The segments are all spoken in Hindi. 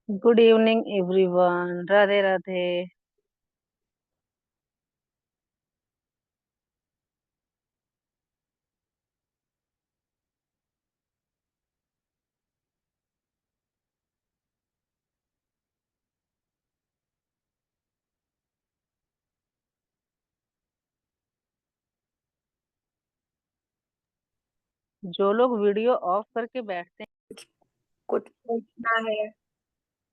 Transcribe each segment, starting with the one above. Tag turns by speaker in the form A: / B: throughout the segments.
A: Good evening everyone. Radhe Radhe. जो लोग वीडियो ऑफ करके बैठते हैं।
B: कुछ पूछना है,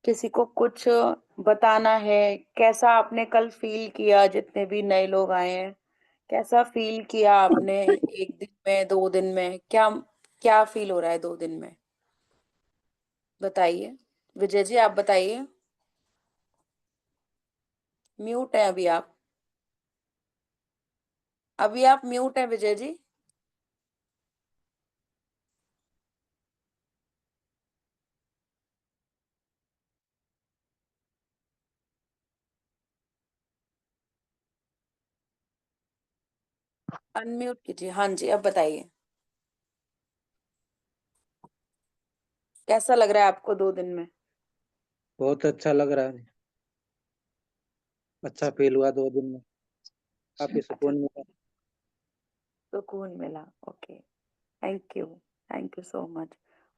B: किसी को कुछ बताना है। कैसा आपने कल फील किया? जितने भी नए लोग आए हैं, कैसा फील किया आपने? एक दिन में, 2 दिन में, क्या क्या फील हो रहा है 2 दिन में? बताइए। विजय जी, आप बताइए। म्यूट है अभी आप। अभी आप म्यूट है विजय जी। अनम्यूट कीजिए। हाँ जी, अब बताइए। कैसा लग रहा है आपको 2 दिन में?
C: बहुत अच्छा लग रहा है। अच्छा फील हुआ 2 दिन में। काफी
B: अच्छा,
C: सुकून मिला।
B: सुकून मिला। Okay, thank you. Thank you so much.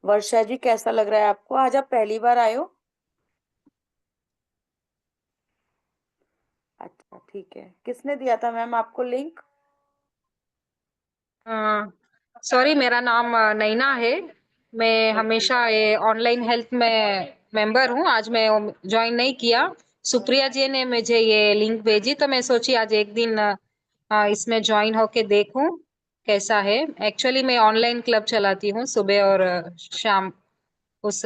B: Varsha ji, कैसा लग रहा है आपको? आज आप पहली बार आए हो? अच्छा, ठीक है। किसने दिया था मैम आपको लिंक?
D: सॉरी, मेरा नाम नैना है। मैं
B: ओके।
D: हमेशा ये ऑनलाइन हेल्थ में मेंबर हूँ। आज मैं ज्वाइन नहीं किया। सुप्रिया जी ने मुझे ये लिंक भेजी तो मैं सोची आज एक दिन इसमें ज्वाइन होके देखूं कैसा है। एक्चुअली मैं ऑनलाइन क्लब चलाती हूँ सुबह और शाम। उस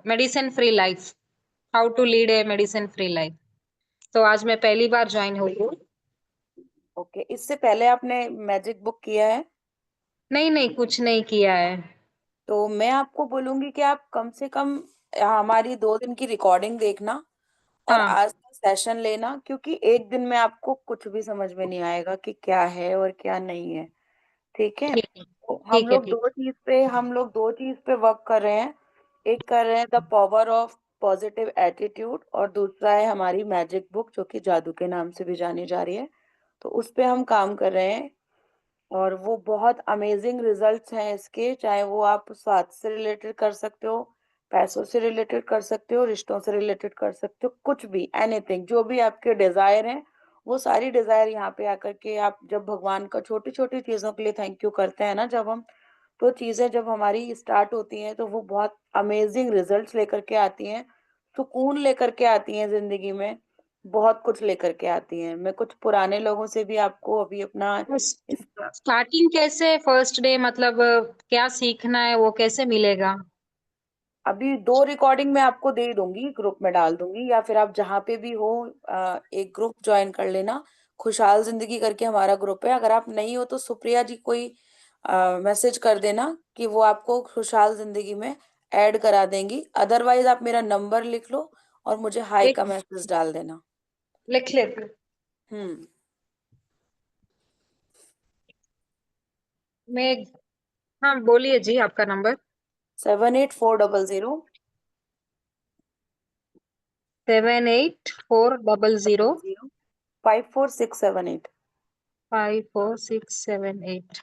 D: medicine free life, how to lead a medicine free life. तो आज मैं पहली बार ज्वाइन हुई हूँ।
B: ओके, इससे पहले आपने मैजिक बुक किया है?
D: नहीं नहीं, कुछ नहीं किया है।
B: तो मैं आपको बोलूंगी कि आप कम से कम हमारी 2 दिन की रिकॉर्डिंग देखना और
D: हाँ,
B: आज का सेशन लेना, क्योंकि एक दिन में आपको कुछ भी समझ में नहीं आएगा कि क्या है और क्या नहीं है। ठीक है?
D: ठीक है।
B: तो
D: ठीक है, ठीक।
B: हम लोग दो चीज पे वर्क कर रहे हैं। एक कर रहे हैं the power of positive attitude, और दूसरा है हमारी मैजिक बुक, जो कि जादू के नाम से भी जानी जा रही है। तो उस पे हम काम कर रहे हैं, और वो बहुत अमेजिंग रिजल्ट्स हैं इसके। चाहे वो आप स्वास्थ्य से रिलेटेड कर सकते हो, पैसों से रिलेटेड कर सकते हो, रिश्तों से रिलेटेड कर सकते हो, कुछ भी, एनीथिंग, जो भी आपके डिजायर हैं, वो सारी डिजायर यहाँ पे आकर के आप जब भगवान का छोटी छोटी चीजों के लिए थैंक यू करते हैं ना, जब हम, तो चीजें जब हमारी स्टार्ट होती हैं तो वो बहुत अमेजिंग रिजल्ट्स लेकर के आती हैं, सुकून लेकर के आती हैं जिंदगी में, बहुत कुछ लेकर के आती हैं। मैं कुछ पुराने लोगों से भी आपको अभी अपना इसका,
D: स्टार्टिंग कैसे, फर्स्ट डे मतलब क्या सीखना है वो कैसे मिलेगा?
B: अभी 2 रिकॉर्डिंग मैं आपको दे दूंगी, ग्रुप में डाल दूंगी, या फिर आप जहाँ पे भी हो एक ग्रुप ज्वाइन कर लेना। खुशहाल जिंदगी करके हमारा ग्रुप है। अगर आप नहीं हो तो सुप्रिया जी कोई मैसेज कर देना कि वो आपको खुशहाल जिंदगी में ऐड करा देंगी। अदरवाइज आप मेरा नंबर लिख लो और मुझे हाई
D: एक
B: का मैसेज डाल देना।
D: लिख लेते।
B: हम्म।
D: मैं, हाँ बोलिए जी, आपका नंबर।
B: 7840
D: 7840
B: 54678।
D: 54678।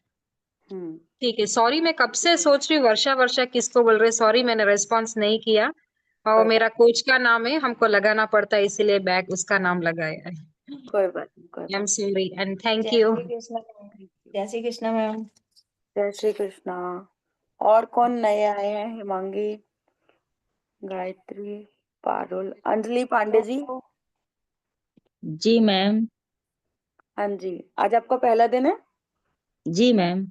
B: हम्म।
D: ठीक है। सॉरी, मैं कब से सोच रही हूँ वर्षा वर्षा किसको बोल रहे। सॉरी, मैंने रेस्पॉन्स नहीं किया। और
B: कोई बात
D: मेरा कोच का नाम है, हमको लगाना पड़ता है, इसीलिए बैग उसका नाम लगाया है।
B: कोई बात नहीं, कोई
D: आई एम
B: बात
D: सॉरी एंड थैंक
E: जय
D: यू।
E: श्री कृष्ण मैम।
B: नहीं। Thank you।
E: जय श्री कृष्ण मैम।
B: जय श्री कृष्णा। और कौन नए आए हैं? हिमांगी, गायत्री, पारुल, अंजलि पांडे जी।
F: जी मैम।
B: हाँ जी, आज आपका पहला दिन है।
F: जी मैम।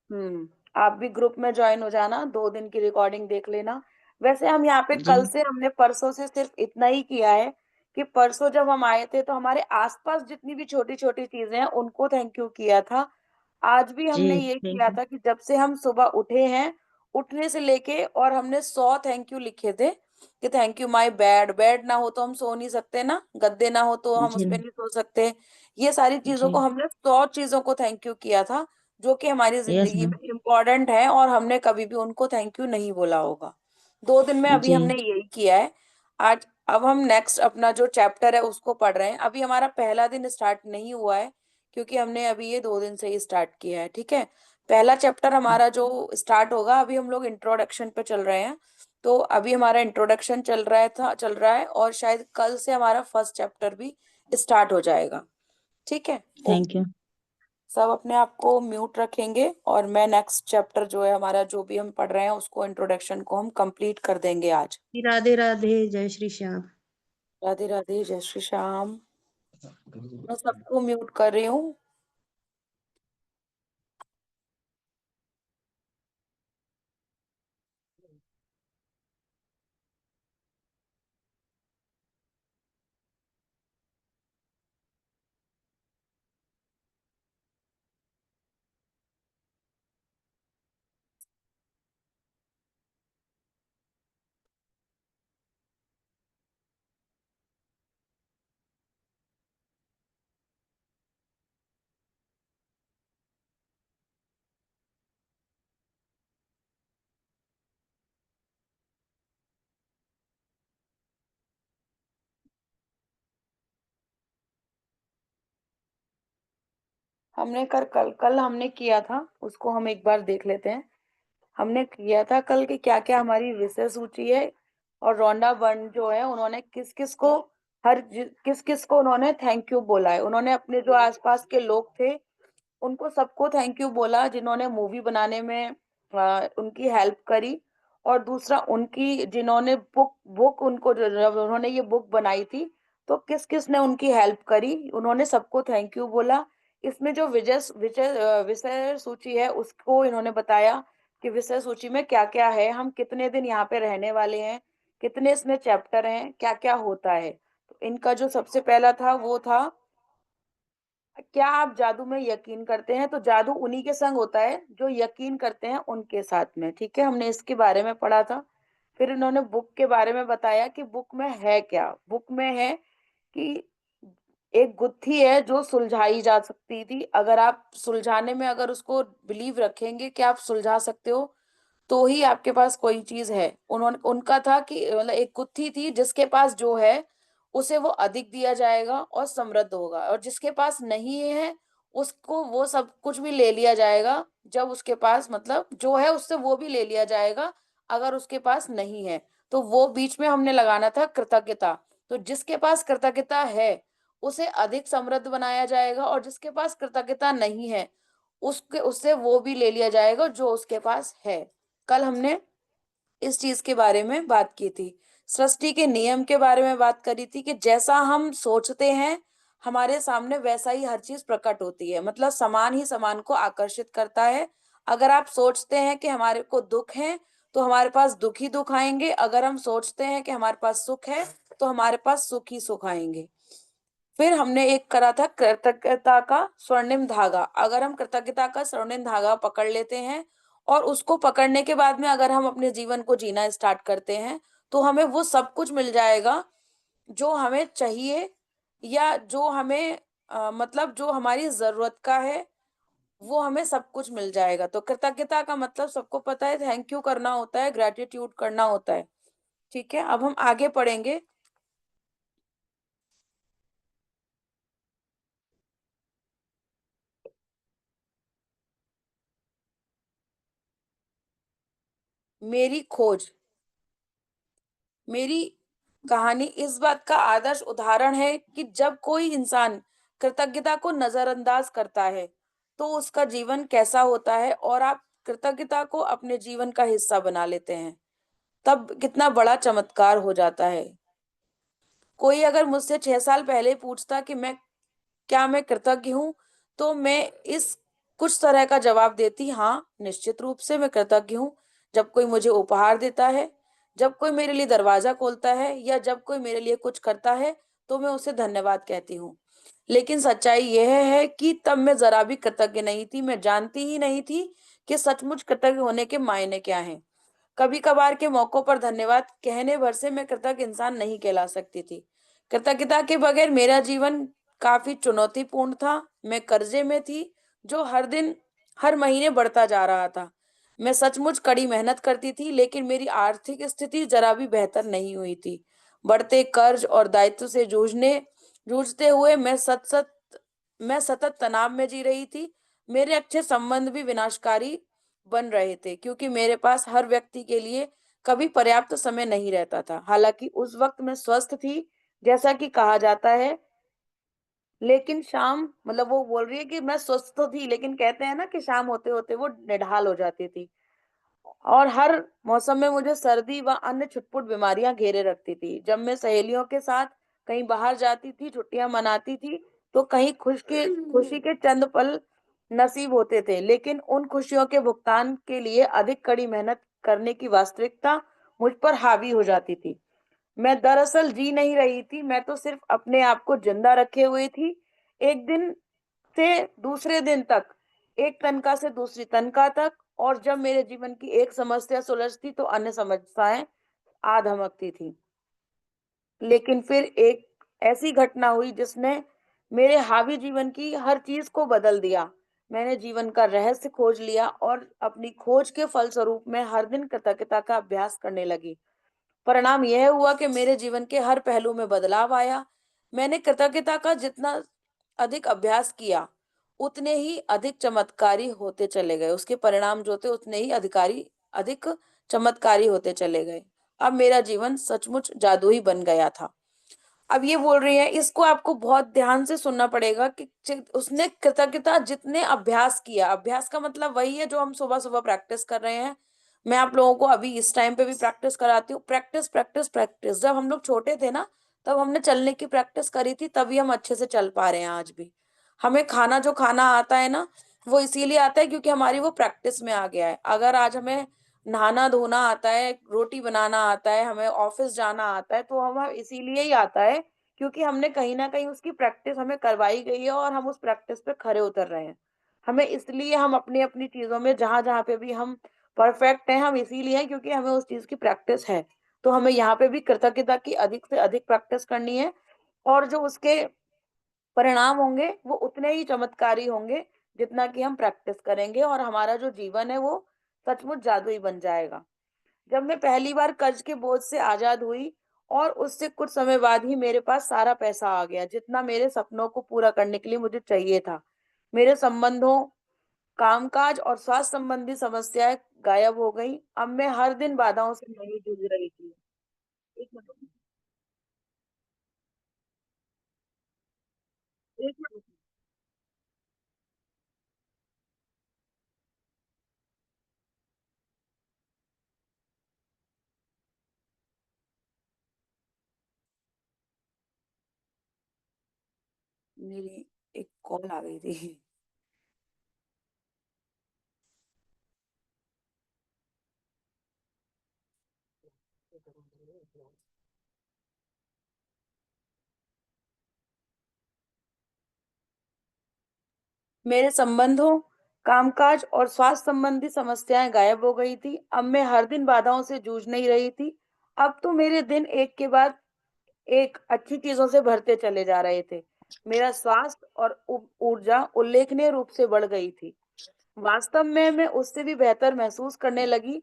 B: हम्म। आप भी ग्रुप में ज्वाइन हो जाना, 2 दिन की रिकॉर्डिंग देख लेना। वैसे हम यहाँ पे
F: जी
B: कल से, हमने परसों से सिर्फ इतना ही किया है कि परसों जब हम आए थे तो हमारे आसपास जितनी भी छोटी छोटी चीजें हैं उनको थैंक यू किया था। आज भी
F: जी।
B: हमने ये
F: थैंक
B: किया
F: यू।
B: था कि जब से हम सुबह उठे हैं, उठने से लेके, और हमने 100 थैंक यू लिखे थे कि thank you my bed. Bed ना हो तो हम सो नहीं सकते ना, गद्दे ना हो तो हम उस
F: जी।
B: पे नहीं सो सकते। ये सारी चीजों को
F: जी।
B: हमने 100 चीजों को थैंक यू किया था, जो कि हमारी
F: यस
B: जिंदगी
F: मैम।
B: में इम्पोर्टेंट है, और हमने कभी भी उनको थैंक यू नहीं बोला होगा। 2 दिन में अभी
F: जी।
B: हमने यही किया है। आज अब हम नेक्स्ट अपना जो चैप्टर है उसको पढ़ रहे हैं। अभी हमारा पहला दिन स्टार्ट नहीं हुआ है क्योंकि हमने अभी ये 2 दिन से ही स्टार्ट किया है। ठीक है, पहला चैप्टर हमारा जो स्टार्ट होगा, अभी हम लोग इंट्रोडक्शन पे चल रहे हैं। तो अभी हमारा इंट्रोडक्शन चल रहा है और शायद कल से हमारा फर्स्ट चैप्टर भी स्टार्ट हो जाएगा। ठीक है,
F: थैंक यू।
B: सब अपने आप को म्यूट रखेंगे और मैं नेक्स्ट चैप्टर जो है हमारा, जो भी हम पढ़ रहे हैं उसको, इंट्रोडक्शन को हम कंप्लीट कर देंगे आज।
E: राधे राधे, जय श्री श्याम।
B: राधे राधे, जय श्री श्याम। मैं सबको म्यूट कर रही हूँ। हमने कल कल हमने किया था, उसको हम एक बार देख लेते हैं। हमने किया था कल कि क्या क्या हमारी विषय सूची है, और रोंडा बर्न जो है उन्होंने किस किस को, किस किस को उन्होंने थैंक यू बोला है। उन्होंने अपने जो आसपास के लोग थे उनको सबको थैंक यू बोला, जिन्होंने मूवी बनाने में उनकी हेल्प करी। और दूसरा, उनकी जिन्होंने बुक बुक उनको जब उन्होंने ये बुक बनाई थी तो किस किस ने उनकी हेल्प करी, उन्होंने सबको थैंक यू बोला। इसमें जो विजय विषय विषय सूची है उसको इन्होंने बताया कि विषय सूची में क्या क्या है, हम कितने दिन यहाँ पे रहने वाले हैं, कितने इसमें चैप्टर हैं, क्या क्या होता है। तो इनका जो सबसे पहला था वो था, क्या आप जादू में यकीन करते हैं? तो जादू उन्हीं के संग होता है जो यकीन करते हैं उनके साथ में। ठीक है, हमने इसके बारे में पढ़ा था। फिर इन्होंने बुक के बारे में बताया कि बुक में है क्या। बुक में है कि एक गुत्थी है जो सुलझाई जा सकती थी, अगर आप सुलझाने में, अगर उसको बिलीव रखेंगे कि आप सुलझा सकते हो तो ही आपके पास कोई चीज है। उन्होंने उनका था कि मतलब एक गुत्थी थी जिसके पास जो है उसे वो अधिक दिया जाएगा और समृद्ध होगा, और जिसके पास नहीं है उसको वो सब कुछ भी ले लिया जाएगा। जब उसके पास मतलब जो है उससे वो भी ले लिया जाएगा अगर उसके पास नहीं है। तो वो बीच में हमने लगाना था कृतज्ञता। तो जिसके पास कृतज्ञता है उसे अधिक समृद्ध बनाया जाएगा, और जिसके पास कृतज्ञता नहीं है उसके उससे वो भी ले लिया जाएगा जो उसके पास है। कल हमने इस चीज के बारे में बात की थी। सृष्टि के नियम के बारे में बात करी थी कि जैसा हम सोचते हैं हमारे सामने वैसा ही हर चीज प्रकट होती है, मतलब समान ही समान को आकर्षित करता है। अगर आप सोचते हैं कि हमारे को दुख है तो हमारे पास दुख ही दुख आएंगे, अगर हम सोचते हैं कि हमारे पास सुख है तो हमारे पास सुख ही सुख आएंगे। फिर हमने एक करा था कृतज्ञता का स्वर्णिम धागा। अगर हम कृतज्ञता का स्वर्णिम धागा पकड़ लेते हैं और उसको पकड़ने के बाद में अगर हम अपने जीवन को जीना स्टार्ट करते हैं तो हमें वो सब कुछ मिल जाएगा जो हमें चाहिए, या जो हमें मतलब जो हमारी जरूरत का है वो हमें सब कुछ मिल जाएगा। तो कृतज्ञता का मतलब सबको पता है, थैंक यू करना होता है, ग्रेटिट्यूड करना होता है। ठीक है, अब हम आगे पढ़ेंगे। मेरी खोज, मेरी कहानी इस बात का आदर्श उदाहरण है कि जब कोई इंसान कृतज्ञता को नजरअंदाज करता है तो उसका जीवन कैसा होता है, और आप कृतज्ञता को अपने जीवन का हिस्सा बना लेते हैं तब कितना बड़ा चमत्कार हो जाता है। कोई अगर मुझसे 6 साल पहले पूछता कि क्या मैं कृतज्ञ हूँ, तो मैं इस कुछ तरह का जवाब देती, हाँ निश्चित रूप से मैं कृतज्ञ हूँ। जब कोई मुझे उपहार देता है, जब कोई मेरे लिए दरवाजा खोलता है, या जब कोई मेरे लिए कुछ करता है तो मैं उसे धन्यवाद कहती हूँ। लेकिन सच्चाई यह है कि तब मैं जरा भी कृतज्ञ नहीं थी। मैं जानती ही नहीं थी कि सचमुच कृतज्ञ होने के मायने क्या हैं। कभी कभार के मौकों पर धन्यवाद कहने भर से मैं कृतज्ञ इंसान नहीं कहला सकती थी। कृतज्ञता के बगैर मेरा जीवन काफी चुनौतीपूर्ण था। मैं कर्जे में थी जो हर दिन हर महीने बढ़ता जा रहा था। मैं सचमुच कड़ी मेहनत करती थी लेकिन मेरी आर्थिक स्थिति जरा भी बेहतर नहीं हुई थी। बढ़ते कर्ज और दायित्व से जूझते हुए मैं सतत तनाव में जी रही थी। मेरे अच्छे संबंध भी विनाशकारी बन रहे थे, क्योंकि मेरे पास हर व्यक्ति के लिए कभी पर्याप्त समय नहीं रहता था। हालांकि उस वक्त मैं स्वस्थ थी, जैसा कि कहा जाता है, लेकिन शाम, मतलब वो बोल रही है कि मैं स्वस्थ तो थी, लेकिन कहते हैं ना कि शाम होते होते वो निढाल हो जाती थी। और हर मौसम में मुझे सर्दी व अन्य छुटपुट बीमारियां घेरे रखती थी। जब मैं सहेलियों के साथ कहीं बाहर जाती थी, छुट्टियां मनाती थी, तो कहीं खुशी के चंद पल नसीब होते थे, लेकिन उन खुशियों के भुगतान के लिए अधिक कड़ी मेहनत करने की वास्तविकता मुझ पर हावी हो जाती थी। मैं दरअसल जी नहीं रही थी, मैं तो सिर्फ अपने आप को जिंदा रखे हुए थी। एक दिन से दूसरे दिन तक, एक तनख्वाह से दूसरी तनख्वाह तक, और जब मेरे जीवन की एक समस्या सुलझती तो अन्य समस्याएं आ धमकती थी। लेकिन फिर एक ऐसी घटना हुई जिसने मेरे हावी जीवन की हर चीज को बदल दिया। मैंने जीवन का रहस्य खोज लिया और अपनी खोज के फलस्वरूप मैं हर दिन कृतज्ञता का अभ्यास करने लगी। परिणाम यह हुआ कि मेरे जीवन के हर पहलू में बदलाव आया। मैंने कृतज्ञता का जितना अधिक अभ्यास किया, उतने ही अधिक चमत्कारी होते चले गए। उसके परिणाम जो थे उतने ही अधिक चमत्कारी होते चले गए। अब मेरा जीवन सचमुच जादुई बन गया था। अब ये बोल रही है, इसको आपको बहुत ध्यान से सुनना पड़ेगा कि उसने कृतज्ञता जितने अभ्यास किया, अभ्यास का मतलब वही है जो हम सुबह सुबह प्रैक्टिस कर रहे हैं। मैं आप लोगों को अभी इस टाइम पे भी प्रैक्टिस कराती हूँ। Practice practice practice. जब हम लोग छोटे थे ना, तब हमने चलने की प्रैक्टिस करी थी, तभी हम अच्छे से चल पा रहे हैं आज भी। हमें खाना जो खाना आता है ना, वो इसीलिए आता है क्योंकि हमारी वो प्रैक्टिस में आ गया है। अगर आज हमें नहाना धोना आता है, रोटी बनाना आता है, हमें ऑफिस जाना आता है, तो हम इसीलिए ही आता है क्योंकि हमने कहीं न कहीं उसकी प्रैक्टिस हमें करवाई गई है और हम उस प्रैक्टिस पे खरे उतर रहे हैं। हमें इसलिए हम अपनी-अपनी चीज़ों में जहाँ-जहाँ पे भी हम परफेक्ट हैं, हम इसीलिए हैं क्योंकि हमें उस चीज़ की प्रैक्टिस है। तो हमें यहाँ पे भी कृतज्ञता की अधिक से अधिक प्रैक्टिस करनी है, और जो उसके परिणाम होंगे वो उतने ही चमत्कारी होंगे जितना कि हम प्रैक्टिस करेंगे, और हमारा जो जीवन है वो सचमुच जादुई बन जाएगा। जब मैं पहली बार कर्ज के बोझ से आजाद हुई, और उससे कुछ समय बाद ही मेरे पास सारा पैसा आ गया जितना मेरे सपनों को पूरा करने के लिए मुझे चाहिए था। मेरे संबंधों, कामकाज और स्वास्थ्य संबंधी समस्याएं गायब हो गई। अब मैं हर दिन बाधाओं से नहीं जूझ रही थी। एक मिनट, एक मिनट। मेरी एक कॉल आ गई थी। मेरे संबंधों, कामकाज और स्वास्थ्य संबंधी समस्याएं गायब हो गई थी। अब मैं हर दिन बाधाओं से जूझ नहीं रही थी। अब तो मेरे दिन एक के बाद एक अच्छी चीजों से भरते चले जा रहे थे। मेरा स्वास्थ्य और ऊर्जा उल्लेखनीय रूप से बढ़ गई थी। वास्तव में मैं उससे भी बेहतर महसूस करने लगी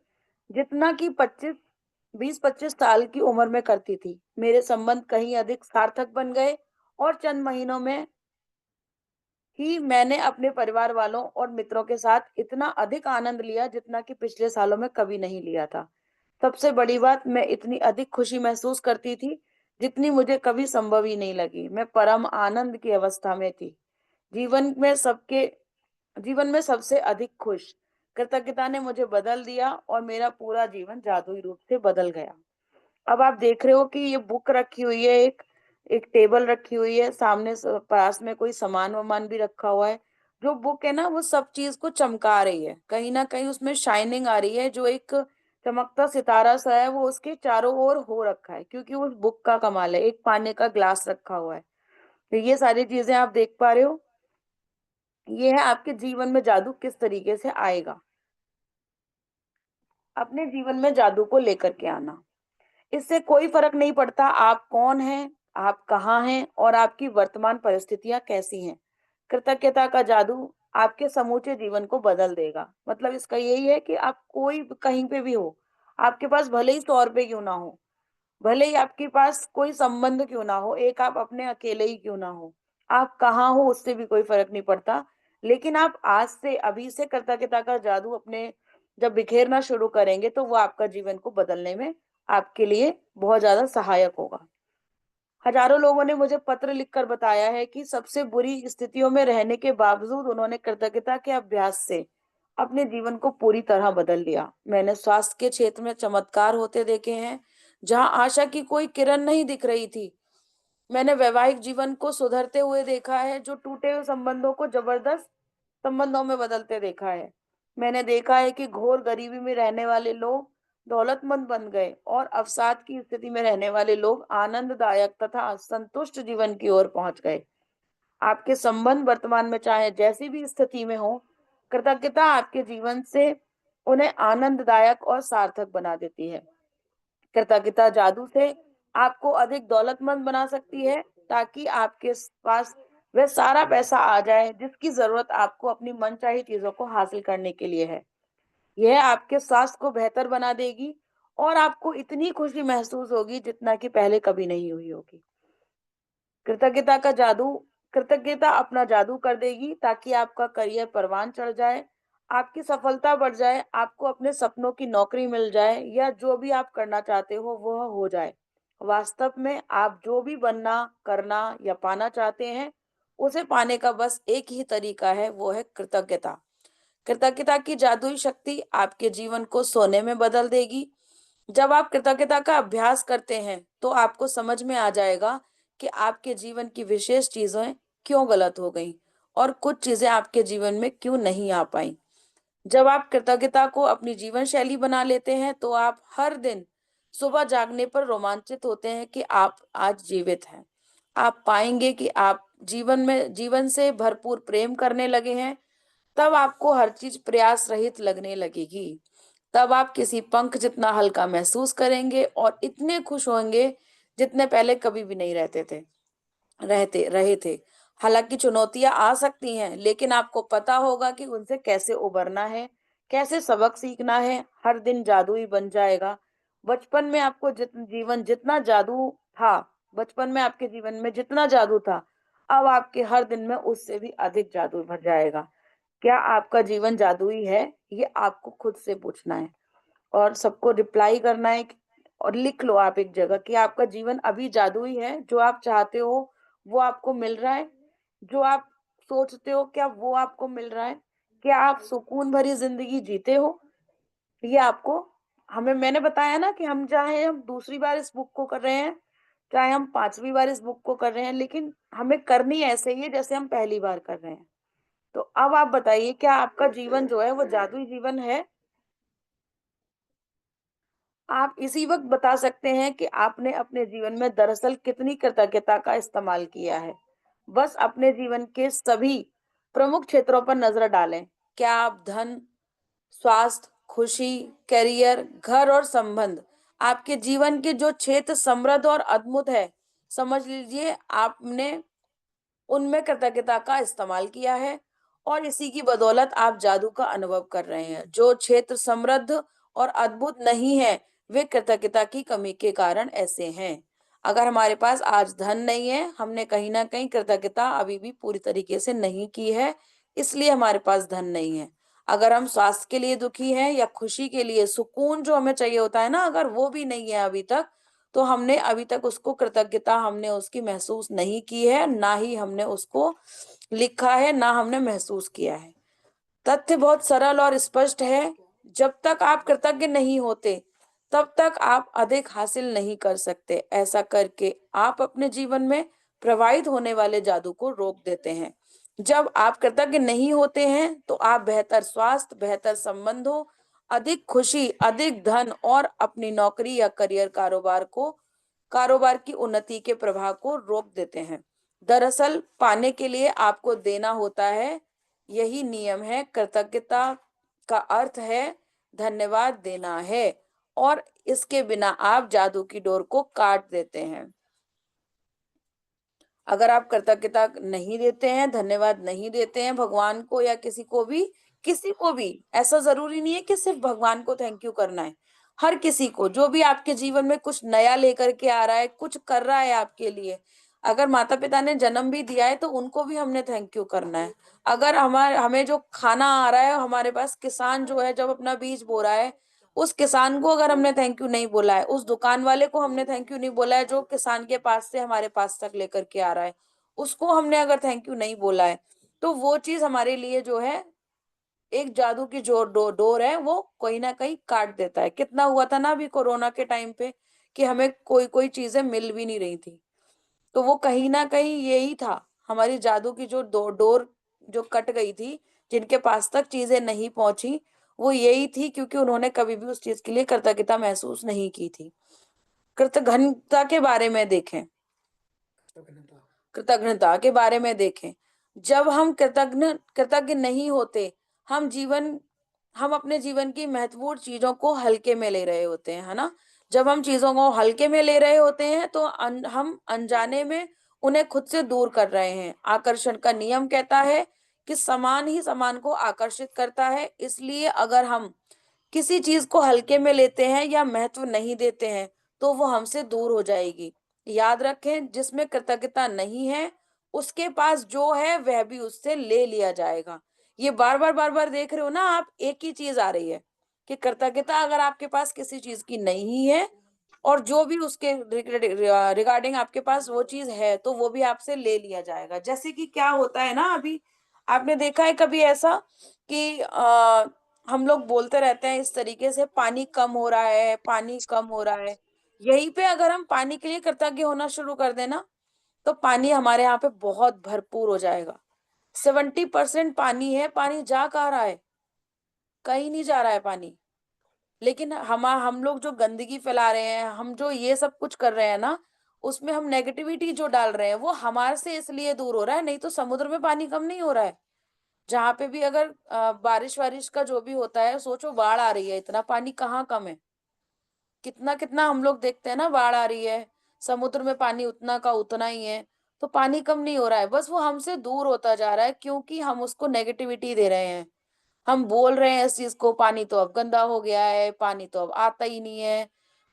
B: जितना कि 20-25 साल की उम्र में करती थी। मेरे संबंध कहीं अधिक सार्थक बन गए, और चंद महीनों में ही मैंने अपने परिवार वालों और मित्रों के साथ इतना अधिक आनंद लिया जितना कि पिछले सालों में कभी नहीं लिया था। सबसे बड़ी बात, मैं इतनी अधिक खुशी महसूस करती थी जितनी मुझे कभी संभव ही नहीं लगी। मैं परम आनंद की अवस्था में थी। जीवन में सबके जीवन में सबसे अधिक खुश। कृतज्ञता ने मुझे बदल दिया और मेरा पूरा जीवन जादुई रूप से बदल गया। अब आप देख रहे हो कि ये बुक रखी हुई है, एक एक टेबल रखी हुई है, सामने पास में कोई सामान वामान भी रखा हुआ है। जो बुक है ना, वो सब चीज को चमका रही है, कहीं ना कहीं उसमें शाइनिंग आ रही है। जो एक चमकता सितारा सा है वो उसके चारों ओर हो रखा है, क्योंकि उस बुक का कमाल है। एक पानी का ग्लास रखा हुआ है। तो ये सारी चीजें आप देख पा रहे हो। ये है आपके जीवन में जादू किस तरीके से आएगा। अपने जीवन में जादू को लेकर के आना। इससे कोई फर्क नहीं पड़ता आप कौन हैं, आप कहाँ हैं और आपकी वर्तमान परिस्थितियां कैसी हैं। कृतज्ञता का जादू आपके समूचे जीवन को बदल देगा। मतलब इसका यही है कि आप कोई कहीं पे भी हो, आपके पास भले ही 100 रुपए क्यों ना हो, भले ही आपके पास कोई संबंध क्यों ना हो, एक आप अपने अकेले ही क्यों ना हो, आप कहाँ हो उससे भी कोई फर्क नहीं पड़ता। लेकिन आप आज से, अभी से कृतज्ञता का जादू अपने जब बिखेरना शुरू करेंगे तो वो आपका जीवन को बदलने में आपके लिए बहुत ज्यादा सहायक होगा। हजारों लोगों ने मुझे पत्र लिखकर बताया है कि सबसे बुरी स्थितियों में रहने के बावजूद उन्होंने कृतज्ञता के अभ्यास से अपने जीवन को पूरी तरह बदल लिया। मैंने स्वास्थ्य के क्षेत्र में चमत्कार होते देखे हैं जहां आशा की कोई किरण नहीं दिख रही थी। मैंने वैवाहिक जीवन को सुधरते हुए देखा है, जो टूटे हुए संबंधों को जबरदस्त संबंधों में बदलते देखा है। मैंने देखा है कि घोर गरीबी में रहने वाले लोग दौलतमंद बन गए और अवसाद की स्थिति में रहने वाले लोग आनंददायक तथा संतुष्ट जीवन की ओर पहुंच गए। आपके संबंध वर्तमान में चाहे जैसी भी स्थिति में हो, कृतज्ञता आपके जीवन से उन्हें आनंददायक और सार्थक बना देती है। कृतज्ञता जादू से आपको अधिक दौलतमंद बना सकती है, ताकि आपके पास वह सारा पैसा आ जाए जिसकी जरूरत आपको अपनी मनचाही चीजों को हासिल करने के लिए है। यह आपके स्वास्थ्य को बेहतर बना देगी और आपको इतनी खुशी महसूस होगी जितना कि पहले कभी नहीं हुई होगी। कृतज्ञता का जादू कृतज्ञता अपना जादू कर देगी ताकि आपका करियर परवान चढ़ जाए, आपकी सफलता बढ़ जाए, आपको अपने सपनों की नौकरी मिल जाए या जो भी आप करना चाहते हो वह हो जाए। वास्तव में आप जो भी बनना, करना या पाना चाहते हैं, उसे पाने का बस एक ही तरीका है, वो है कृतज्ञता। कृतज्ञता की जादुई शक्ति आपके जीवन को सोने में बदल देगी। जब आप कृतज्ञता का अभ्यास करते हैं तो आपको समझ में आ जाएगा कि आपके जीवन की विशेष चीजें क्यों गलत हो गई और कुछ चीजें आपके जीवन में क्यों नहीं आ पाई। जब आप कृतज्ञता को अपनी जीवन शैली बना लेते हैं तो आप हर दिन सुबह जागने पर रोमांचित होते हैं कि आप आज जीवित हैं। आप पाएंगे कि आप जीवन से भरपूर प्रेम करने लगे हैं। तब आपको हर चीज प्रयास रहित लगने लगेगी। तब आप किसी पंख जितना हल्का महसूस करेंगे और इतने खुश होंगे जितने पहले कभी भी नहीं रहते रहे थे। हालांकि चुनौतियां आ सकती हैं, लेकिन आपको पता होगा कि उनसे कैसे उबरना है, कैसे सबक सीखना है। हर दिन जादुई बन जाएगा। बचपन में आपको जितना जादू था, बचपन में आपके जीवन में जितना जादू था, अब आपके हर दिन में उससे भी अधिक जादू भर जाएगा। क्या आपका जीवन जादुई है? ये आपको खुद से पूछना है और सबको रिप्लाई करना है। और लिख लो आप एक जगह कि आपका जीवन अभी जादुई है। जो आप चाहते हो वो आपको मिल रहा है? जो आप सोचते हो क्या वो आपको मिल रहा है? क्या आप सुकून भरी जिंदगी जीते हो? ये आपको हमें मैंने बताया ना कि हम चाहे हम दूसरी बार इस बुक को कर रहे हैं, चाहे हम पांचवी बार इस बुक को कर रहे हैं, लेकिन हमें करनी ऐसे ही है जैसे हम पहली बार कर रहे हैं। तो अब आप बताइए, क्या आपका जीवन जो है वो जादुई जीवन है? आप इसी वक्त बता सकते हैं कि आपने अपने जीवन में दरअसल कितनी कृतज्ञता का इस्तेमाल किया है। बस अपने जीवन के सभी प्रमुख क्षेत्रों पर नजर डालें। क्या आप धन, स्वास्थ्य, खुशी, करियर, घर और संबंध, आपके जीवन के जो क्षेत्र समृद्ध और अद्भुत है, समझ लीजिए आपने उनमें कृतज्ञता का इस्तेमाल किया है और इसी की बदौलत आप जादू का अनुभव कर रहे हैं। जो क्षेत्र समृद्ध और अद्भुत नहीं है, वे कृतज्ञता की कमी के कारण ऐसे हैं। अगर हमारे पास आज धन नहीं है, हमने कहीं ना कहीं कृतज्ञता अभी भी पूरी तरीके से नहीं की है, इसलिए हमारे पास धन नहीं है। अगर हम स्वास्थ्य के लिए दुखी हैं या खुशी के लिए, सुकून जो हमें चाहिए होता है ना, अगर वो भी नहीं है अभी तक, तो हमने अभी तक उसको कृतज्ञता हमने उसकी महसूस नहीं की है, ना ही हमने उसको लिखा है, ना हमने महसूस किया है। तथ्य बहुत सरल और स्पष्ट है। जब तक आप कृतज्ञ नहीं होते, तब तक आप अधिक हासिल नहीं कर सकते। ऐसा करके आप अपने जीवन में प्रवाहित होने वाले जादू को रोक देते हैं। जब आप कृतज्ञ नहीं होते हैं, तो आप बेहतर स्वास्थ्य, बेहतर संबंधों, अधिक खुशी, अधिक धन और अपनी नौकरी या करियर कारोबार की उन्नति के प्रभाव को रोक देते हैं। दरअसल पाने के लिए आपको देना होता है, यही नियम है। कृतज्ञता का अर्थ है धन्यवाद देना है, और इसके बिना आप जादू की डोर को काट देते हैं। अगर आप कृतज्ञता नहीं देते हैं, धन्यवाद नहीं देते हैं भगवान को या किसी को भी, ऐसा जरूरी नहीं है कि सिर्फ भगवान को थैंक यू करना है। हर किसी को, जो भी आपके जीवन में कुछ नया लेकर के आ रहा है, कुछ कर रहा है आपके लिए। अगर माता पिता ने जन्म भी दिया है तो उनको भी हमने थैंक यू करना है। अगर हमें जो खाना आ रहा है हमारे पास, किसान जो है जब अपना बीज बो रहा है, उस किसान को अगर हमने थैंक यू नहीं बोला है, उस दुकान वाले को हमने थैंक यू नहीं बोला है जो किसान के पास से हमारे पास तक लेकर के आ रहा है, उसको हमने अगर थैंक यू नहीं बोला है, तो वो चीज हमारे लिए जो है एक जादू की जो डोर है वो कहीं ना कहीं काट देता है। कितना हुआ था ना अभी कोरोना के टाइम पे कि हमें कोई कोई चीजें मिल भी नहीं रही थी, तो वो कहीं ना कहीं यही था, हमारी जादू की जो डोर जो कट गई थी, जिनके पास तक चीजें नहीं पहुंची, वो यही थी क्योंकि उन्होंने कभी भी उस चीज के लिए कृतज्ञता महसूस नहीं की थी। कृतज्ञता के बारे में देखें, कृतज्ञता के बारे में देखें, जब हम कृतज्ञ कृतज्ञ नहीं होते, हम अपने जीवन की महत्वपूर्ण चीजों को हल्के में ले रहे होते हैं, है ना। जब हम चीजों को हल्के में ले रहे होते हैं तो हम अनजाने में उन्हें खुद से दूर कर रहे हैं। आकर्षण का नियम कहता है कि समान ही समान को आकर्षित करता है, इसलिए अगर हम किसी चीज को हल्के में लेते हैं या महत्व नहीं देते हैं तो वो हमसे दूर हो जाएगी। याद रखें, जिसमें कृतज्ञता नहीं है उसके पास जो है वह भी उससे ले लिया जाएगा। ये बार बार देख रहे हो ना आप, एक ही चीज आ रही है कि कृतज्ञता अगर आपके पास किसी चीज की नहीं है और जो भी उसके रिगार्डिंग आपके पास वो चीज है तो वो भी आपसे ले लिया जाएगा। जैसे कि क्या होता है ना, अभी आपने देखा है कभी ऐसा कि हम लोग बोलते रहते हैं इस तरीके से, पानी कम हो रहा है, पानी कम हो रहा है। यहीं पे अगर हम पानी के लिए कृतज्ञ होना शुरू कर देना तो पानी हमारे यहाँ पे बहुत भरपूर हो जाएगा। 70% पानी है, पानी जा कहाँ रहा है? कहीं नहीं जा रहा है पानी। लेकिन हम लोग जो गंदगी फैला रहे हैं, हम जो ये सब कुछ कर रहे हैं ना, उसमें हम नेगेटिविटी जो डाल रहे हैं वो हमारे से इसलिए दूर हो रहा है, नहीं तो समुद्र में पानी कम नहीं हो रहा है। जहाँ पे भी अगर बारिश वारिश का जो भी होता है, सोचो बाढ़ आ रही है, इतना पानी कहाँ कम है। कितना कितना हम लोग देखते हैं ना, बाढ़ आ रही है, समुद्र में पानी उतना का उतना ही है। तो पानी कम नहीं हो रहा है, बस वो हमसे दूर होता जा रहा है क्योंकि हम उसको नेगेटिविटी दे रहे हैं। हम बोल रहे हैं इस चीज को, पानी तो अब गंदा हो गया है, पानी तो अब आता ही नहीं है,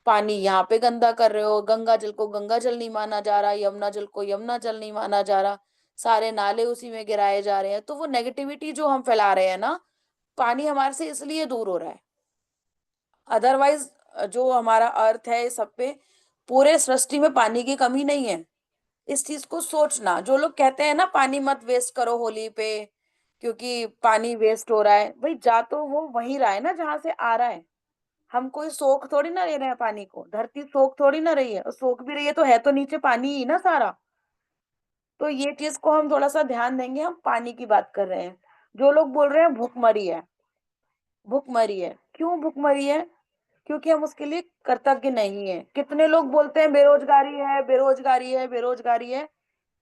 B: पानी यहाँ पे गंदा कर रहे हो, गंगा जल को गंगा जल नहीं माना जा रहा, यमुना जल को यमुना जल नहीं माना जा रहा, सारे नाले उसी में गिराए जा रहे हैं। तो वो नेगेटिविटी जो हम फैला रहे हैं ना, पानी हमारे से इसलिए दूर हो रहा है। अदरवाइज जो हमारा अर्थ है इस सब पे, पूरे सृष्टि में पानी की कमी नहीं है। इस चीज को सोचना, जो लोग कहते हैं ना पानी मत वेस्ट करो होली पे क्योंकि पानी वेस्ट हो रहा है, भाई जा तो वो वहीं रहा है ना जहां से आ रहा है। हम कोई सोख थोड़ी ना ले रहे हैं पानी को, धरती सोख थोड़ी ना रही है, और सोख भी रही है तो नीचे पानी ही ना सारा। तो ये चीज को हम थोड़ा सा ध्यान देंगे, हम पानी की बात कर रहे हैं। जो लोग बोल रहे हैं भूखमरी है, भूखमरी है, क्यों भूखमरी है? क्योंकि हम उसके लिए कृतज्ञ नहीं है। कितने लोग बोलते हैं बेरोजगारी है, बेरोजगारी है, बेरोजगारी है।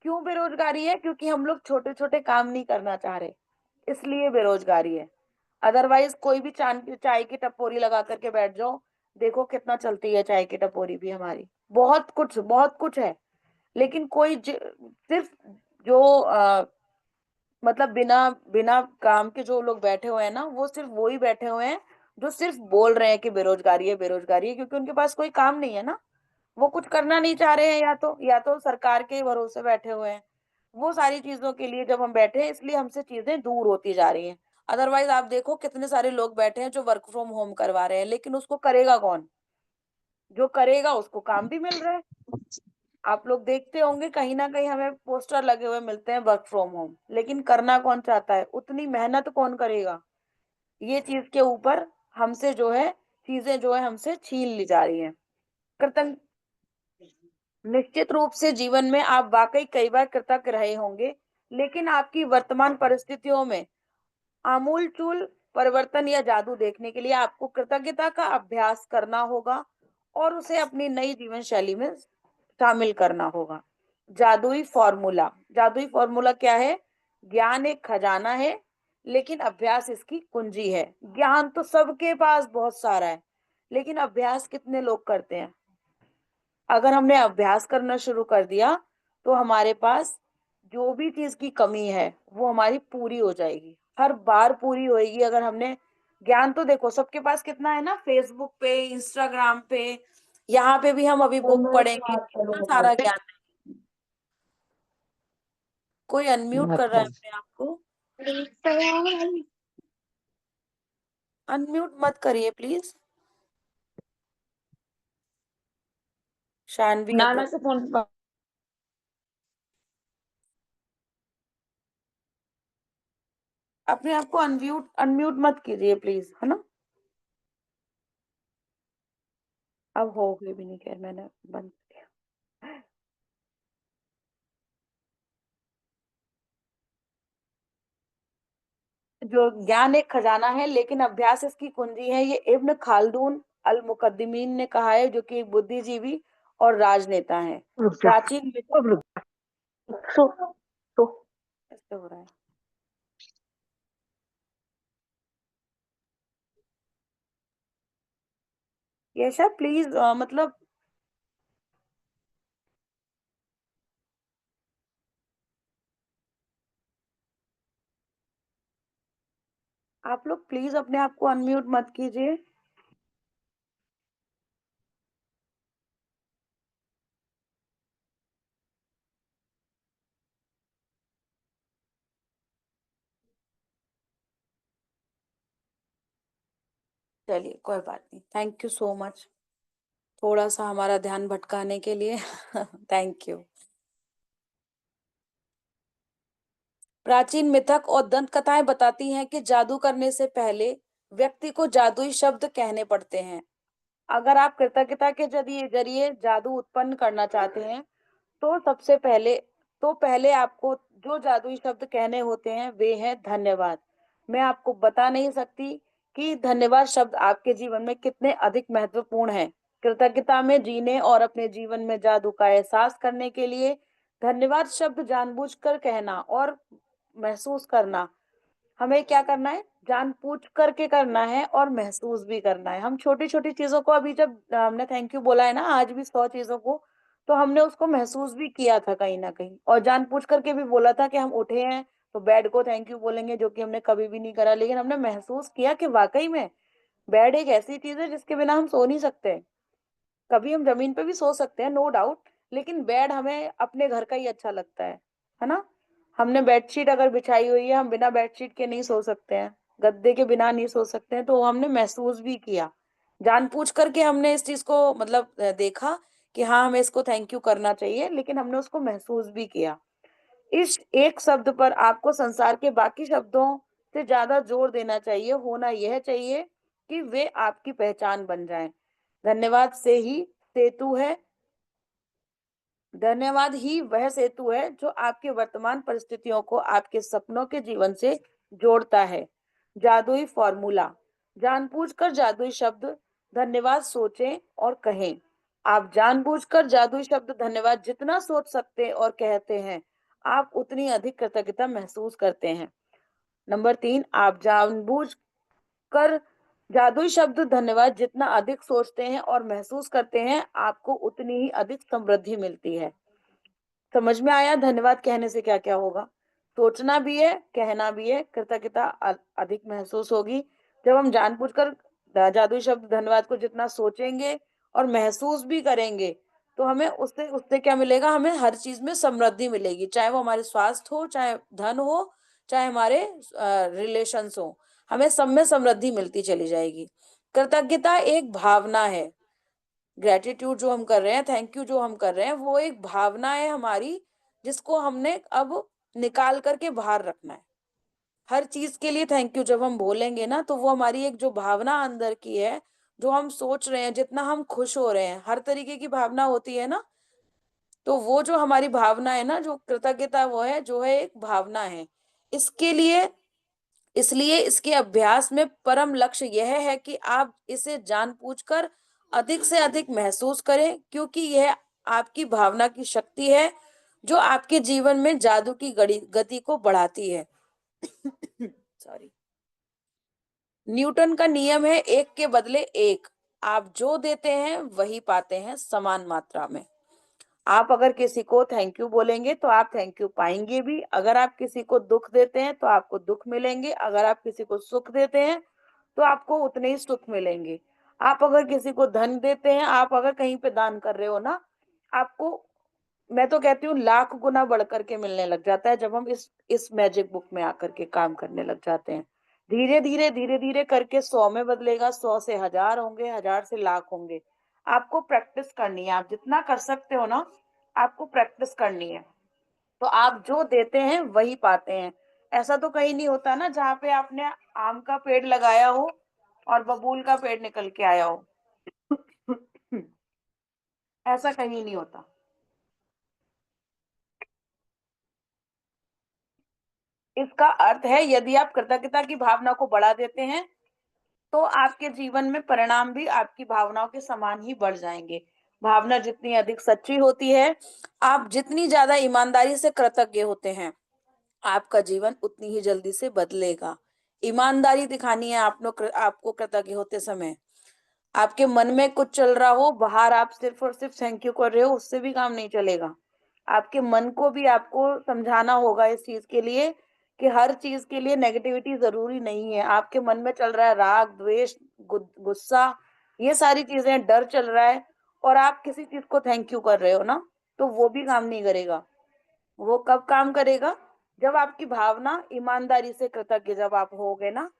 B: क्यों बेरोजगारी है? क्योंकि हम लोग छोटे छोटे काम नहीं करना चाह रहे, इसलिए बेरोजगारी है। अदरवाइज कोई भी चाय की टपोरी लगा करके बैठ जाओ, देखो कितना चलती है चाय की टपोरी भी हमारी, बहुत कुछ है। लेकिन सिर्फ जो मतलब बिना बिना काम के जो लोग बैठे हुए हैं ना, वो सिर्फ वो ही बैठे हुए हैं जो सिर्फ बोल रहे हैं कि बेरोजगारी है, बेरोजगारी है, क्योंकि उनके पास कोई काम नहीं है ना। वो कुछ करना नहीं चाह रहे हैं, या तो सरकार के भरोसे बैठे हुए हैं। वो सारी चीजों के लिए जब हम बैठे हैं, इसलिए हमसे चीजें दूर होती जा रही हैं। अदरवाइज आप देखो कितने सारे लोग बैठे हैं जो वर्क फ्रॉम होम करवा रहे हैं, लेकिन उसको करेगा कौन? जो करेगा उसको काम भी मिल रहा है। आप लोग देखते होंगे कहीं ना कहीं हमें पोस्टर लगे हुए मिलते हैं वर्क फ्रॉम होम, लेकिन करना कौन चाहता है? उतनी मेहनत कौन करेगा? ये चीज के ऊपर हमसे जो है चीजें जो है हमसे छीन ली जा रही हैं। कृतज्ञ निश्चित रूप से जीवन में आप वाकई कई बार कृतज्ञ रहे होंगे, लेकिन आपकी वर्तमान परिस्थितियों में आमूलचूल परिवर्तन या जादू देखने के लिए आपको कृतज्ञता का अभ्यास करना होगा और उसे अपनी नई जीवन शैली में शामिल करना होगा। जादुई फॉर्मूला क्या है? ज्ञान एक खजाना है, लेकिन अभ्यास इसकी कुंजी है। ज्ञान तो सबके पास बहुत सारा है, लेकिन अभ्यास कितने लोग करते हैं? अगर हमने अभ्यास करना शुरू कर दिया तो हमारे पास जो भी चीज की कमी है वो हमारी पूरी हो जाएगी, हर बार पूरी होएगी। अगर हमने ज्ञान तो देखो सबके पास कितना है ना, फेसबुक पे, इंस्टाग्राम पे, यहाँ पे भी हम अभी बुक पढ़ेंगे, कितना सारा ज्ञान है। कोई अनम्यूट कर रहा है अपने आप को, अनम्यूट मत करिए प्लीज। शानवी
F: नाना से फोन
B: अपने आप को अनम्यूट अनम्यूट मत कीजिए प्लीज, है ना। अब हो गई भी नहीं, खैर मैंने बंद किया। जो ज्ञान एक खजाना है लेकिन अभ्यास इसकी कुंजी है, ये इब्न खालदून अल मुकद्दिमीन ने कहा है, जो कि एक बुद्धिजीवी और राजनेता है। प्राचीन ऐसे हो रहा है। यशा प्लीज मतलब आप लोग प्लीज अपने आप को अनम्यूट मत कीजिए। चलिए कोई बात नहीं, थैंक यू सो मच थोड़ा सा हमारा ध्यान भटकाने के लिए। Thank you. प्राचीन मिथक और दंत कथाएं बताती हैं कि जादू करने से पहले व्यक्ति को जादुई शब्द कहने पड़ते हैं। अगर आप कृतज्ञता के जरिए जरिए जादू उत्पन्न करना चाहते हैं तो सबसे पहले तो पहले आपको जो जादुई शब्द कहने होते हैं वे हैं धन्यवाद। मैं आपको बता नहीं सकती कि धन्यवाद शब्द आपके जीवन में कितने अधिक महत्वपूर्ण है। कृतज्ञता में जीने और अपने जीवन में जादू का एहसास करने के लिए धन्यवाद शब्द जानबूझकर कहना और महसूस करना। हमें क्या करना है, जानबूझ करके करना है और महसूस भी करना है। हम छोटी छोटी चीजों को, अभी जब हमने थैंक यू बोला है ना, आज भी 100 चीजों को, तो हमने उसको महसूस भी किया था कहीं ना कहीं, और जानबूझ करके भी बोला था कि हम उठे हैं तो बेड को थैंक यू बोलेंगे, जो कि हमने कभी भी नहीं करा, लेकिन हमने महसूस किया कि वाकई में बेड एक ऐसी चीज है जिसके बिना हम सो नहीं सकते। कभी हम जमीन पे भी सो सकते हैं, नो डाउट, लेकिन बेड हमें अपने घर का ही अच्छा लगता है ना। हमने बेडशीट अगर बिछाई हुई है, हम बिना बेडशीट के नहीं सो सकते हैं, गद्दे के बिना नहीं सो सकते हैं, तो हमने महसूस भी किया। जानबूझ करके हमने इस चीज को मतलब देखा कि हाँ हमें इसको थैंक यू करना चाहिए, लेकिन हमने उसको महसूस भी किया। इस एक शब्द पर आपको संसार के बाकी शब्दों से ज्यादा जोर देना चाहिए, होना यह चाहिए कि वे आपकी पहचान बन जाएं। धन्यवाद से ही सेतु है धन्यवाद ही वह सेतु है जो आपके वर्तमान परिस्थितियों को आपके सपनों के जीवन से जोड़ता है। जादुई फॉर्मूला। जानबूझकर जादुई शब्द धन्यवाद सोचें और कहें। आप जानबूझकर जादुई शब्द धन्यवाद जितना सोच सकते और कहते हैं, आप उतनी अधिक कृतज्ञता महसूस करते हैं। नंबर 3, आप जानबूझ कर जादुई शब्द धन्यवाद जितना अधिक सोचते हैं और महसूस करते हैं, आपको उतनी ही अधिक समृद्धि मिलती है। समझ में आया धन्यवाद कहने से क्या क्या होगा? सोचना भी है, कहना भी है, कृतज्ञता अधिक महसूस होगी। जब हम जानबूझकर जादुई शब्द धन्यवाद को जितना सोचेंगे और महसूस भी करेंगे, तो हमें उससे उससे क्या मिलेगा, हमें हर चीज में समृद्धि मिलेगी, चाहे वो हमारे स्वास्थ्य हो, चाहे धन हो, चाहे हमारे रिलेशंस हो, हमें सब में समृद्धि मिलती चली जाएगी। कृतज्ञता एक भावना है। ग्रेटिट्यूड जो हम कर रहे हैं, थैंक यू जो हम कर रहे हैं, वो एक भावना है हमारी, जिसको हमने अब निकाल करके बाहर रखना है। हर चीज के लिए थैंक यू जब हम बोलेंगे ना, तो वो हमारी एक जो भावना अंदर की है, जो हम सोच रहे हैं, जितना हम खुश हो रहे हैं, हर तरीके की भावना होती है ना, तो वो जो हमारी भावना है ना, जो कृतज्ञता, वो है जो है एक भावना है। इसके लिए इसलिए इसके अभ्यास में परम लक्ष्य यह है कि आप इसे जानबूझकर अधिक से अधिक महसूस करें, क्योंकि यह आपकी भावना की शक्ति है जो आपके जीवन में जादू की गति को बढ़ाती है। सॉरी। न्यूटन का नियम है, एक के बदले एक। आप जो देते हैं वही पाते हैं, समान मात्रा में। आप अगर किसी को थैंक यू बोलेंगे तो आप थैंक यू पाएंगे भी। अगर आप किसी को दुख देते हैं तो आपको दुख मिलेंगे। अगर आप किसी को सुख देते हैं तो आपको उतने ही सुख मिलेंगे। आप अगर किसी को धन देते हैं, आप अगर कहीं पे दान कर रहे हो ना, आपको, मैं तो कहती हूँ, लाख गुना बढ़ करके मिलने लग जाता है जब हम इस मैजिक बुक में आकर के काम करने लग जाते हैं। धीरे धीरे करके 100 में बदलेगा, 100 से 1000 होंगे, 1000 से लाख होंगे। आपको प्रैक्टिस करनी है, आप जितना कर सकते हो ना, आपको प्रैक्टिस करनी है। तो आप जो देते हैं वही पाते हैं। ऐसा तो कहीं नहीं होता ना जहाँ पे आपने आम का पेड़ लगाया हो और बबूल का पेड़ निकल के आया हो। ऐसा कहीं नहीं होता। इसका अर्थ है, यदि आप कृतज्ञता की भावना को बढ़ा देते हैं तो आपके जीवन में परिणाम भी आपकी भावनाओं के समान ही बढ़ जाएंगे। भावना जितनी अधिक सच्ची होती है, आप जितनी ज्यादा ईमानदारी से कृतज्ञ होते हैं, आपका जीवन उतनी ही जल्दी से बदलेगा। ईमानदारी दिखानी है आपको कृतज्ञ होते समय। आपके मन में कुछ चल रहा हो, बाहर आप सिर्फ और सिर्फ थैंक यू कर रहे हो, उससे भी काम नहीं चलेगा। आपके मन को भी आपको समझाना होगा इस चीज के लिए कि हर चीज के लिए नेगेटिविटी जरूरी नहीं है। आपके मन में चल रहा है राग, द्वेष, गुस्सा, ये सारी चीजें, डर चल रहा है, और आप किसी चीज को थैंक यू कर रहे हो ना, तो वो भी काम नहीं करेगा। वो कब काम करेगा? जब आपकी भावना ईमानदारी से कृतज्ञ जब आप होगे ना,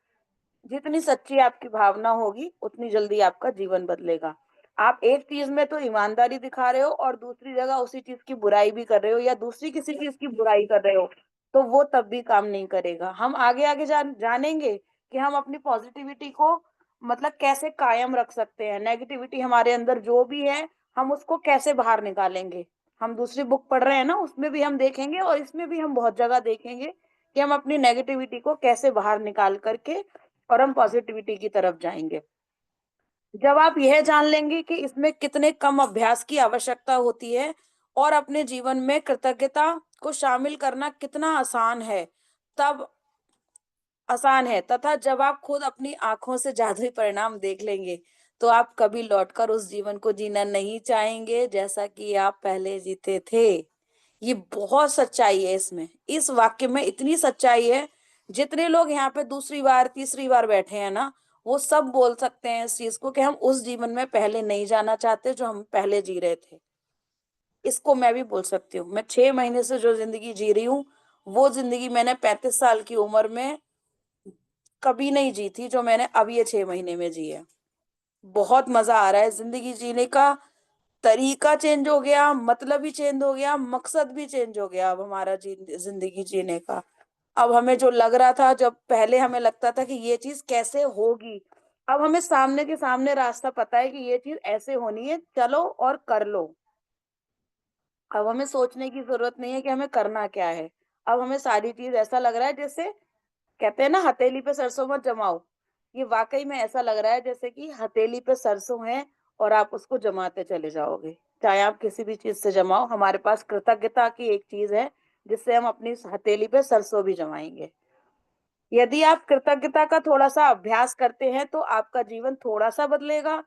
B: जितनी सच्ची आपकी भावना होगी उतनी जल्दी आपका जीवन बदलेगा। आप एक चीज में तो ईमानदारी दिखा रहे हो और दूसरी जगह उसी चीज की बुराई भी कर रहे हो या दूसरी किसी चीज की बुराई कर रहे हो, तो वो तब भी काम नहीं करेगा। हम आगे आगे जानेंगे कि हम अपनी पॉजिटिविटी को मतलब कैसे कायम रख सकते हैं। नेगेटिविटी हमारे अंदर जो भी है, हम उसको कैसे बाहर निकालेंगे। हम दूसरी बुक पढ़ रहे हैं ना, उसमें भी हम देखेंगे और इसमें भी हम बहुत जगह देखेंगे कि हम अपनी नेगेटिविटी को कैसे बाहर निकाल करके और हम पॉजिटिविटी की तरफ जाएंगे। जब आप यह जान लेंगे कि इसमें कितने कम अभ्यास की आवश्यकता होती है और अपने जीवन में कृतज्ञता को शामिल करना कितना आसान है तथा जब आप खुद अपनी आंखों से जादुई परिणाम देख लेंगे, तो आप कभी लौटकर उस जीवन को जीना नहीं चाहेंगे जैसा कि आप पहले जीते थे। ये बहुत सच्चाई है इसमें, इस वाक्य में इतनी सच्चाई है। जितने लोग यहाँ पे दूसरी बार तीसरी बार बैठे हैं ना, वो सब बोल सकते हैं इस चीज को कि हम उस जीवन में पहले नहीं जाना चाहते जो हम पहले जी रहे थे। इसको मैं भी बोल सकती हूँ। मैं 6 महीने से जो जिंदगी जी रही हूँ, वो जिंदगी मैंने 35 साल की उम्र में कभी नहीं जी थी जो मैंने अब ये 6 महीने में जी है। बहुत मजा आ रहा है जिंदगी जीने का। तरीका चेंज हो गया, मतलब ही चेंज हो गया, मकसद भी चेंज हो गया अब हमारा जिंदगी जीने का। अब हमें जो लग रहा था, जब पहले हमें लगता था कि ये चीज कैसे होगी, अब हमें सामने के सामने रास्ता पता है कि ये चीज ऐसे होनी है, चलो और कर लो। अब हमें सोचने की जरूरत नहीं है कि हमें करना क्या है। अब हमें सारी चीज ऐसा लग रहा है जैसे कहते हैं ना, हथेली पे सरसों मत जमाओ। ये वाकई में ऐसा लग रहा है जैसे कि हथेली पे सरसों है और आप उसको जमाते चले जाओगे। चाहे आप किसी भी चीज से जमाओ, हमारे पास कृतज्ञता की एक चीज है जिससे हम अपनी हथेली पे सरसों भी जमाएंगे। यदि आप कृतज्ञता का थोड़ा सा अभ्यास करते हैं तो आपका जीवन थोड़ा सा बदलेगा।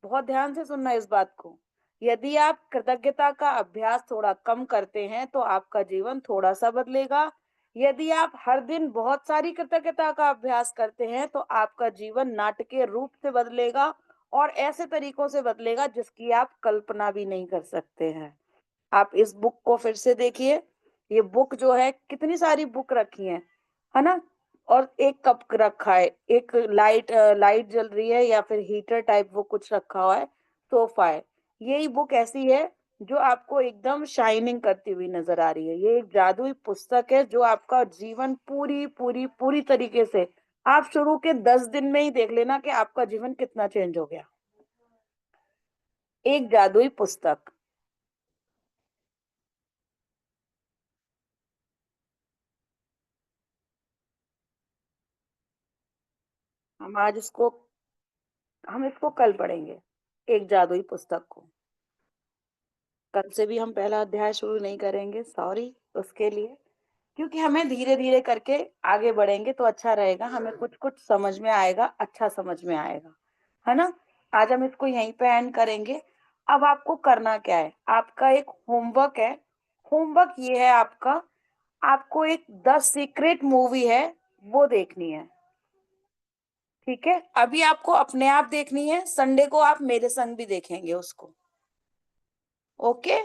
B: बहुत ध्यान से सुनना इस बात को। यदि आप कृतज्ञता का अभ्यास थोड़ा कम करते हैं तो आपका जीवन थोड़ा सा बदलेगा। यदि आप हर दिन बहुत सारी कृतज्ञता का अभ्यास करते हैं तो आपका जीवन नाटकीय रूप से बदलेगा और ऐसे तरीकों से बदलेगा जिसकी आप कल्पना भी नहीं कर सकते हैं। आप इस बुक को फिर से देखिए। ये बुक जो है, कितनी सारी बुक रखी है ना, और एक कप रखा है, एक लाइट जल रही है या फिर हीटर टाइप वो कुछ रखा हुआ है, सोफा है। यही बुक ऐसी है जो आपको एकदम शाइनिंग करती हुई नजर आ रही है। ये एक जादुई पुस्तक है जो आपका जीवन पूरी पूरी पूरी तरीके से, आप शुरू के 10 दिन में ही देख लेना कि आपका जीवन कितना चेंज हो गया। एक जादुई पुस्तक। हम आज इसको हम इसको कल पढ़ेंगे, एक जादुई पुस्तक को। कल से भी हम पहला अध्याय शुरू नहीं करेंगे, सॉरी उसके लिए, क्योंकि हमें धीरे धीरे करके आगे बढ़ेंगे तो अच्छा रहेगा। हमें कुछ कुछ समझ में आएगा, अच्छा समझ में आएगा, है ना। आज हम इसको यहीं पे एंड करेंगे। अब आपको करना क्या है, आपका एक होमवर्क है। होमवर्क ये है आपका, आपको एक द सीक्रेट मूवी है, वो देखनी है। ठीक है, अभी आपको अपने आप देखनी है, संडे को आप मेरे संग भी देखेंगे उसको। Okay,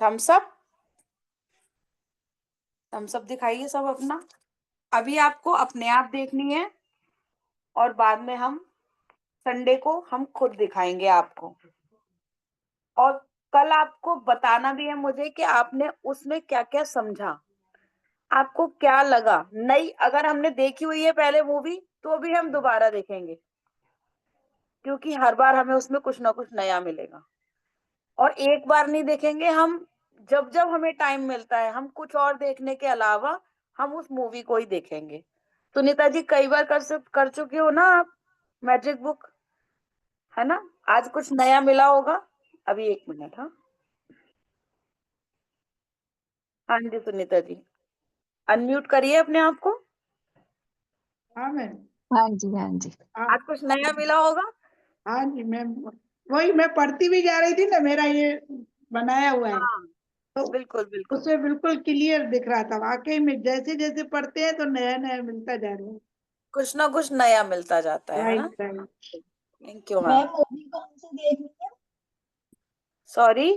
B: thumbs up, thumbs up दिखाइए सब अपना। अभी आपको अपने आप देखनी है और बाद में हम संडे को हम खुद दिखाएंगे आपको। और कल आपको बताना भी है मुझे कि आपने उसमें क्या क्या समझा, आपको क्या लगा। नई अगर हमने देखी हुई है पहले मूवी तो भी हम दोबारा देखेंगे, क्योंकि हर बार हमें उसमें कुछ ना कुछ नया मिलेगा। और एक बार नहीं देखेंगे हम, जब जब हमें टाइम मिलता है हम कुछ और देखने के अलावा हम उस मूवी को ही देखेंगे। तो नीता जी कई बार कर चुके हो ना आप मैजिक बुक, है ना? आज कुछ नया मिला होगा। अभी 1 मिनट। हाँ हाँ जी सुनीता जी, अनम्यूट करिए अपने आप को।
G: हाँ मैम।
D: हाँ जी, हाँ जी।
G: हाँ
B: आज कुछ नया मिला होगा।
G: हाँ जी मैम, वही मैं पढ़ती भी जा रही थी ना, मेरा ये बनाया हुआ है
B: हाँ
G: तो
B: बिल्कुल बिल्कुल,
G: उसमें बिल्कुल क्लियर दिख रहा था। वाकई में जैसे जैसे पढ़ते हैं तो नया नया मिलता जा रहा है।
B: कुछ ना कुछ नया मिलता जाता है ना।
G: Right right.
B: Thank you ma'am.
E: Ma'am movie कौन सी देखनी है?
B: सॉरी,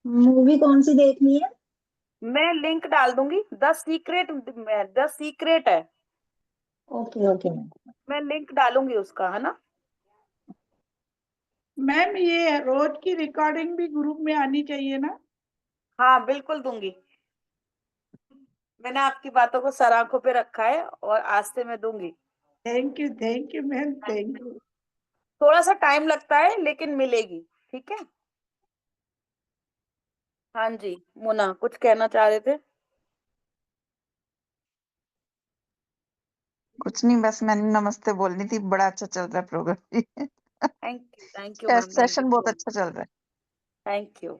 E: मूवी कौन सी देखनी है?
B: मैं लिंक डाल दूंगी। द सीक्रेट है,
E: ओके ओके मैम।
B: मैं लिंक डालूंगी उसका, है ना?
G: मैम ये रोज की रिकॉर्डिंग भी ग्रुप में आनी चाहिए ना?
B: हाँ बिल्कुल दूंगी। मैंने आपकी बातों को सर आंखों पे रखा है और आज से मैं दूंगी।
G: Thank you ma'am, thank you.
B: थोड़ा सा टाइम लगता है लेकिन मिलेगी, ठीक है? हाँ जी मुना, कुछ कहना चाह रहे थे?
H: कुछ नहीं, बस मैंने नमस्ते बोलनी थी। बड़ा अच्छा चल रहा है programme.
B: Thank you ma'am, thank you
H: session बहुत
B: सो
H: अच्छा चल रहा है,
B: थैंक यू।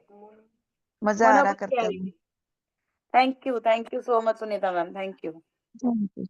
H: मजा आ
B: मुना
H: रहा
B: कुछ कह
H: करते
B: रही
H: हुए।
B: थी। Thank you so much Sunita ma'am, thank you.
H: Thank you.